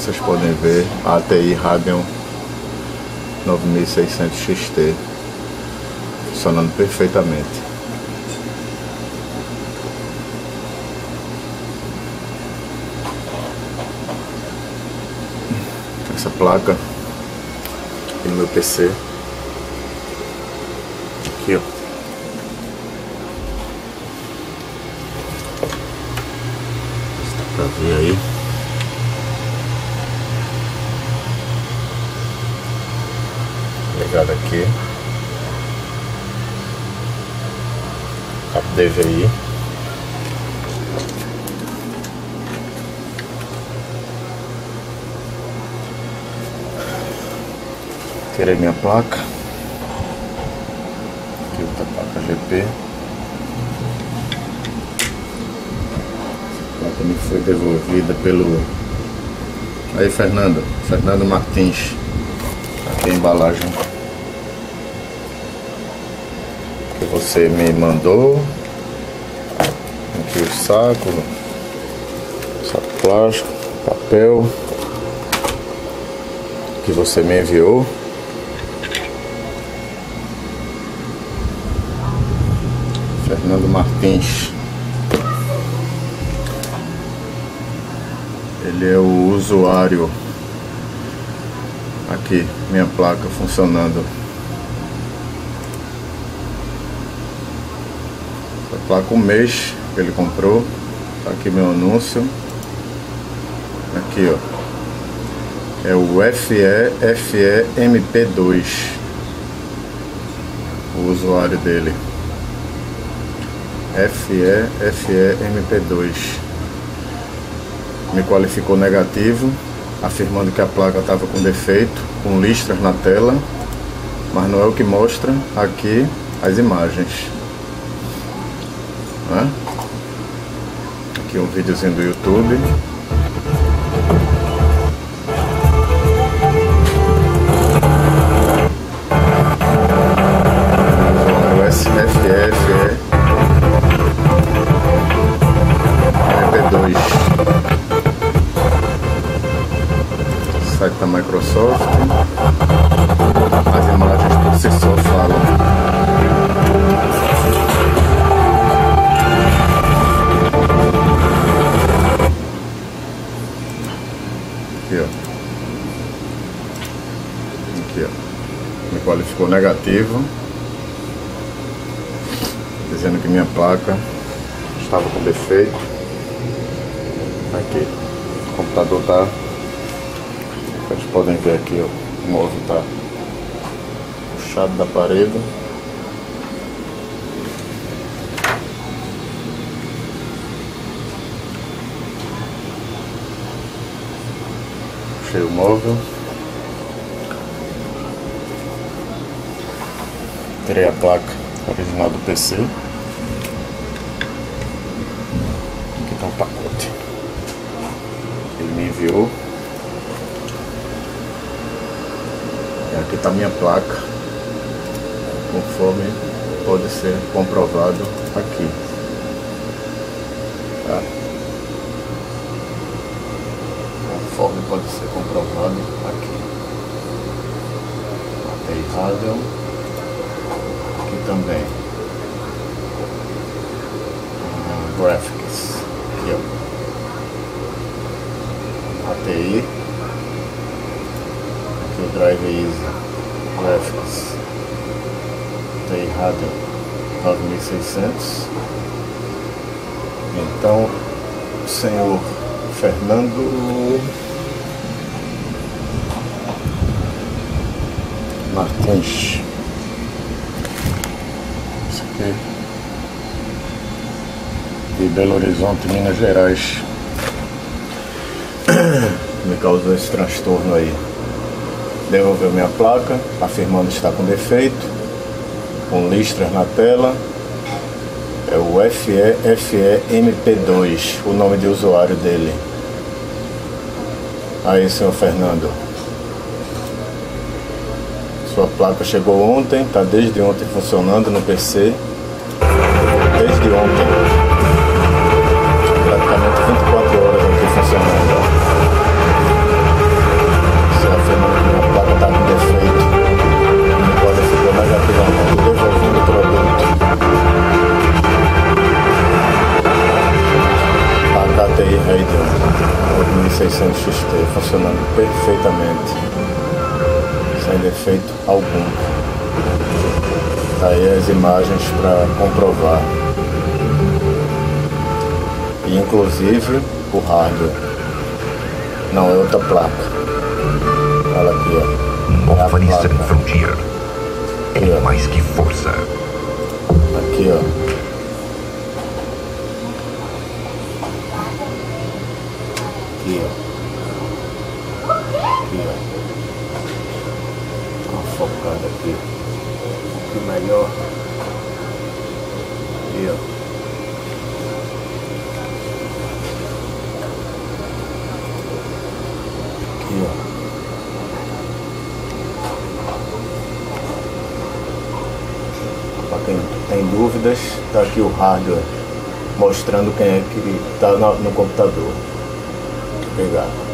vocês podem ver a ATI Radeon 9600 XT funcionando perfeitamente. Essa placa aqui no meu PC, aqui ó, dá pra ver aí. Ligado aqui, cabo DVI, tirei minha placa, aqui outra placa GP, essa placa me foi devolvida pelo aí Fernando Martins, aqui a embalagem que você me mandou, aqui o saco plástico, papel que você me enviou. Fernando Martins, ele é o usuário. Aqui minha placa funcionando. Essa placa, um mês que ele comprou. Tá aqui meu anúncio. Aqui ó, é o FE MP2, o usuário dele. FE MP2. Me qualificou negativo, afirmando que a placa estava com defeito, com listras na tela, mas não é o que mostra aqui as imagens, né? Aqui um videozinho do YouTube. MP2, site da Microsoft. As imagens por si só falam. Aqui ó, aqui ó, me qualificou negativo, dizendo que minha placa estava com defeito. Aqui o computador tá, vocês podem ver aqui ó, o móvel tá puxado da parede. Puxei o móvel, tirei a placa original do PC. Aqui tá um pacote, ele me enviou. E aqui tá minha placa, conforme pode ser comprovado aqui, tá? Conforme pode ser comprovado aqui. ATI Radeon. Aqui também Graphics, aqui ó, ATI, aqui o Drive Easy Graphics, ATI Radeon 9600. Então, o senhor Fernando Martins, isso aqui de Belo Horizonte, Minas Gerais, me causou esse transtorno aí. Devolveu minha placa, afirmando estar com defeito, com listras na tela. É o FE MP2, o nome de usuário dele. Aí, senhor Fernando, sua placa chegou ontem, tá desde ontem funcionando no PC. Desde ontem, praticamente 24 horas aqui funcionando. Tá aí as imagens para comprovar. E inclusive o hardware. Não, é outra placa. Olha aqui, ó. Nova Nissan Frontier. Aqui, É ó. mais que força. Aqui, ó. Aqui, ó. Aqui, ó. Uma focada aqui. Um pouquinho melhor. Aqui, ó. Aqui, ó. Para quem tem dúvidas, tá aqui o hardware mostrando quem é que está no computador. Obrigado.